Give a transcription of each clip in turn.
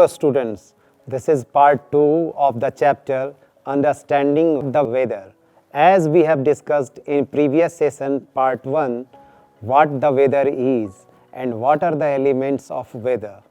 Hello students, this is part 2 of the chapter Understanding the Weather. As we have discussed in previous session part 1, what the weather is and what are the elements of weather.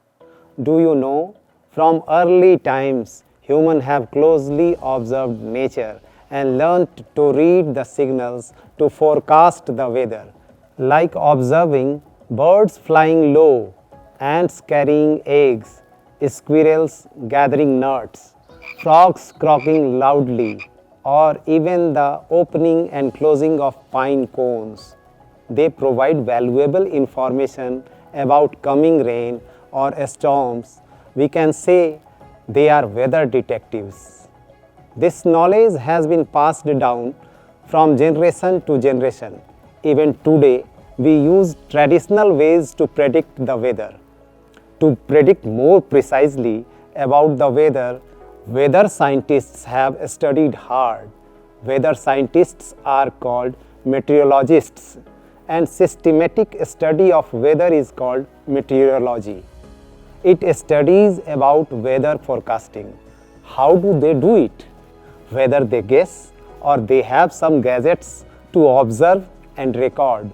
Do you know, from early times humans have closely observed nature and learned to read the signals to forecast the weather, like observing birds flying low, ants carrying eggs, squirrels gathering nuts, frogs croaking loudly, or even the opening and closing of pine cones. They provide valuable information about coming rain or storms. We can say they are weather detectives. This knowledge has been passed down from generation to generation. Even today, we use traditional ways to predict the weather. To predict more precisely about the weather, weather scientists have studied hard. Weather scientists are called meteorologists, and systematic study of weather is called meteorology. It studies about weather forecasting. How do they do it? Whether they guess or they have some gadgets to observe and record.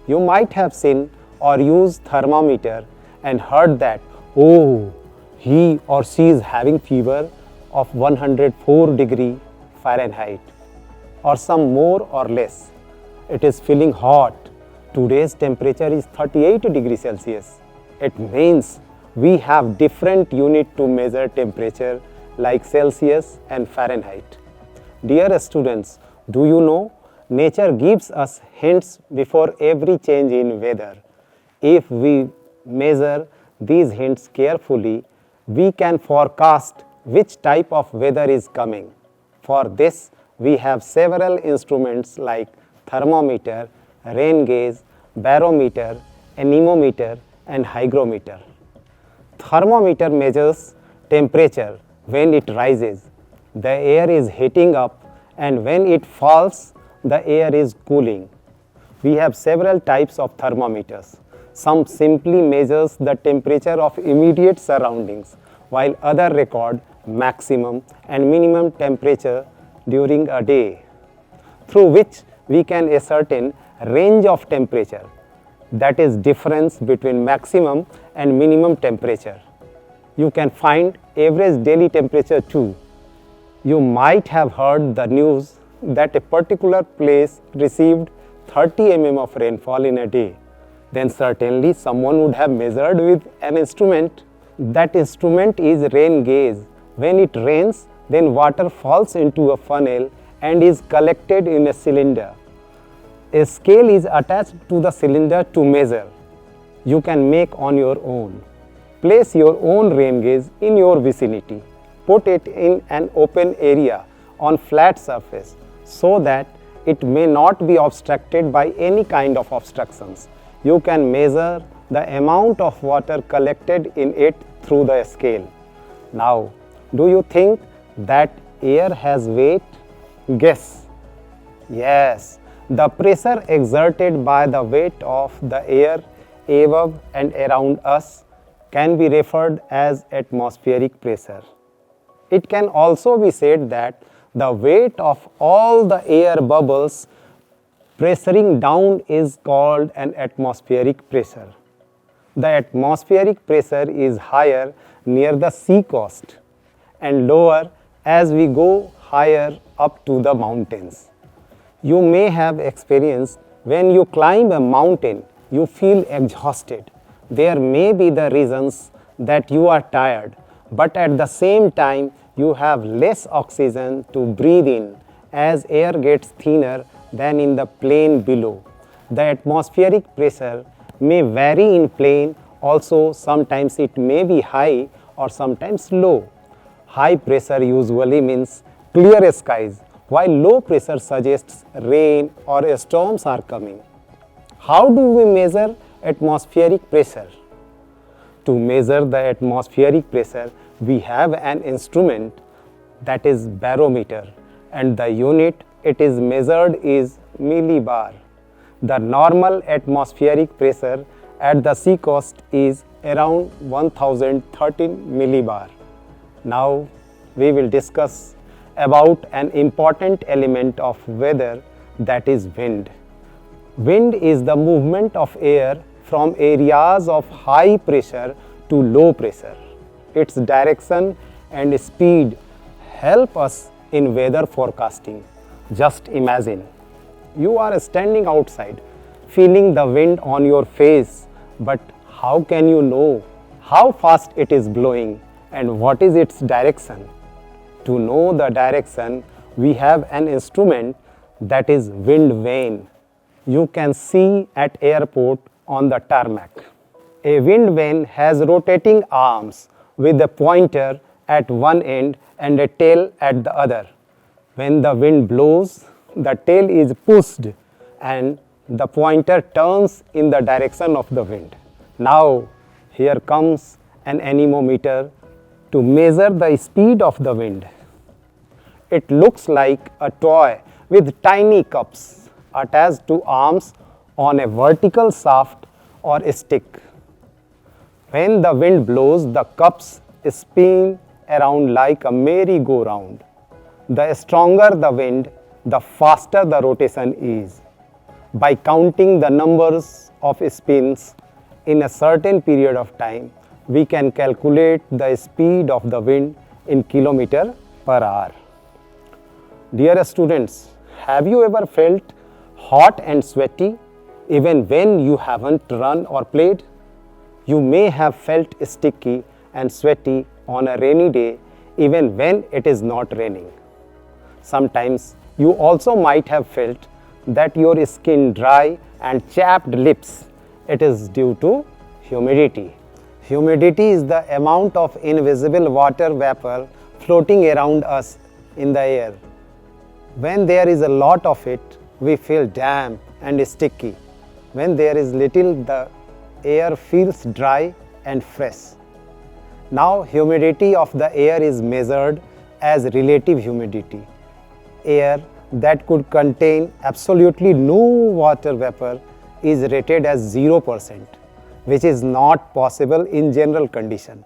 You might have seen or used thermometer and heard that, oh, he or she is having fever of 104 degree Fahrenheit or some more or less. It is feeling hot. Today's temperature is 38 degrees Celsius. It means we have different unit to measure temperature like Celsius and Fahrenheit. Dear students, do you know nature gives us hints before every change in weather. If we measure these hints carefully, we can forecast which type of weather is coming. For this, we have several instruments like thermometer, rain gauge, barometer, anemometer, and hygrometer. Thermometer measures temperature when it rises. The air is heating up, and when it falls, the air is cooling. We have several types of thermometers. Some simply measures the temperature of immediate surroundings, while others record maximum and minimum temperature during a day, through which we can ascertain range of temperature, that is difference between maximum and minimum temperature. You can find average daily temperature too. You might have heard the news that a particular place received 30 mm of rainfall in a day. Then certainly someone would have measured with an instrument. That instrument is rain gauge. When it rains, then water falls into a funnel and is collected in a cylinder. A scale is attached to the cylinder to measure. You can make on your own. Place your own rain gauge in your vicinity. Put it in an open area on flat surface so that it may not be obstructed by any kind of obstructions. You can measure the amount of water collected in it through the scale. Now, do you think that air has weight? Guess. Yes, the pressure exerted by the weight of the air above and around us can be referred as atmospheric pressure. It can also be said that the weight of all the air bubbles pressuring down is called an atmospheric pressure. The atmospheric pressure is higher near the sea coast and lower as we go higher up to the mountains. You may have experienced when you climb a mountain, you feel exhausted. There may be the reasons that you are tired, but at the same time you have less oxygen to breathe in as air gets thinner than in the plain below. The atmospheric pressure may vary in plain, also sometimes it may be high or sometimes low. High pressure usually means clear skies, while low pressure suggests rain or storms are coming. How do we measure atmospheric pressure? To measure the atmospheric pressure, we have an instrument that is barometer, and the unit it is measured is millibar. The normal atmospheric pressure at the sea coast is around 1013 millibar. Now we will discuss about an important element of weather, that is wind. Wind is the movement of air from areas of high pressure to low pressure. Its direction and speed help us in weather forecasting. Just imagine, you are standing outside, feeling the wind on your face, but how can you know how fast it is blowing and what is its direction? To know the direction, we have an instrument, that is wind vane. You can see at airport on the tarmac. A wind vane has rotating arms with a pointer at one end and a tail at the other. When the wind blows, the tail is pushed and the pointer turns in the direction of the wind. Now, here comes an anemometer to measure the speed of the wind. It looks like a toy with tiny cups attached to arms on a vertical shaft or stick. When the wind blows, the cups spin around like a merry-go-round. The stronger the wind, the faster the rotation is. By counting the numbers of spins in a certain period of time, we can calculate the speed of the wind in kilometer per hour. Dear students, have you ever felt hot and sweaty even when you haven't run or played? You may have felt sticky and sweaty on a rainy day even when it is not raining. Sometimes you also might have felt that your skin dry and chapped lips. It is due to humidity. Humidity is the amount of invisible water vapor floating around us in the air. When there is a lot of it, we feel damp and sticky. When there is little, the air feels dry and fresh. Now, humidity of the air is measured as relative humidity. Air that could contain absolutely no water vapor is rated as 0%, which is not possible in general condition.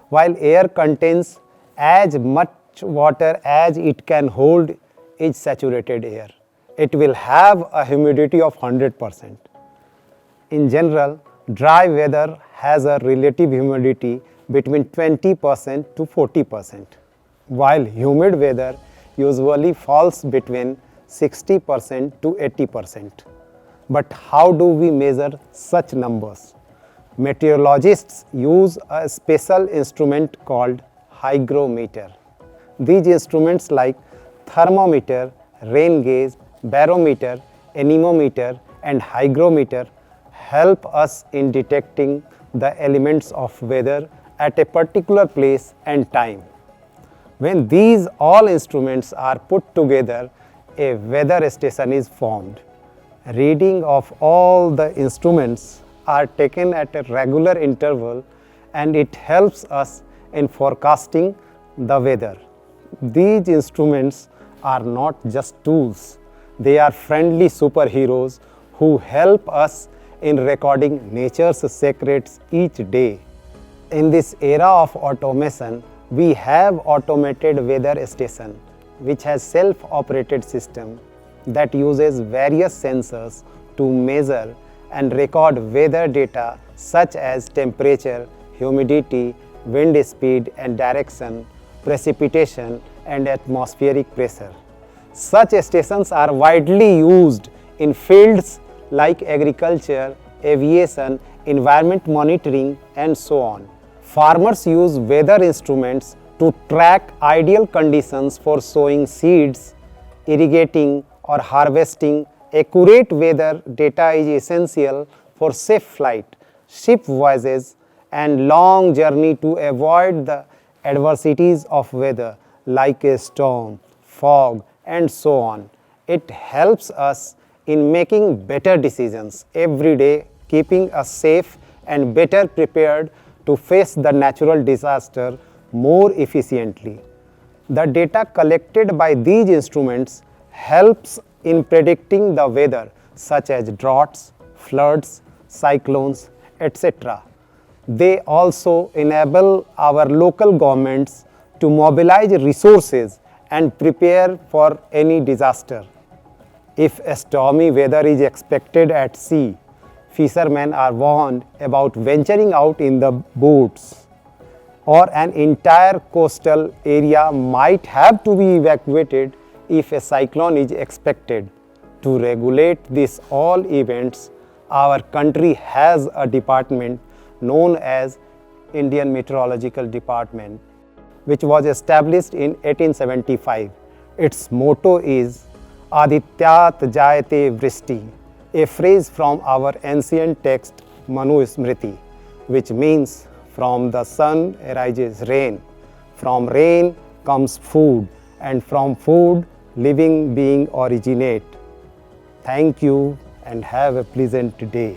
While air contains as much water as it can hold is saturated air, it will have a humidity of 100%. In general, dry weather has a relative humidity between 20% to 40%, while humid weather usually falls between 60% to 80%. But how do we measure such numbers? Meteorologists use a special instrument called hygrometer. These instruments like thermometer, rain gauge, barometer, anemometer and hygrometer help us in detecting the elements of weather at a particular place and time. When these all instruments are put together, a weather station is formed. Reading of all the instruments are taken at a regular interval and it helps us in forecasting the weather. These instruments are not just tools, they are friendly superheroes who help us in recording nature's secrets each day. In this era of automation, we have automated weather station which has self-operated system that uses various sensors to measure and record weather data such as temperature, humidity, wind speed and direction, precipitation and atmospheric pressure. Such stations are widely used in fields like agriculture, aviation, environment monitoring and so on. Farmers use weather instruments to track ideal conditions for sowing seeds, irrigating or harvesting. Accurate weather data is essential for safe flight, ship voyages and long journey to avoid the adversities of weather like a storm, fog and so on. It helps us in making better decisions every day, keeping us safe and better prepared to face the natural disaster more efficiently. The data collected by these instruments helps in predicting the weather such as droughts, floods, cyclones, etc. They also enable our local governments to mobilize resources and prepare for any disaster. If stormy weather is expected at sea, fishermen are warned about venturing out in the boats, or an entire coastal area might have to be evacuated if a cyclone is expected. To regulate these all events, our country has a department known as Indian Meteorological Department, which was established in 1875. Its motto is Adityat Jayate Vrishti, a phrase from our ancient text Manusmriti, which means from the sun arises rain, from rain comes food, and from food living being originate. Thank you and have a pleasant day.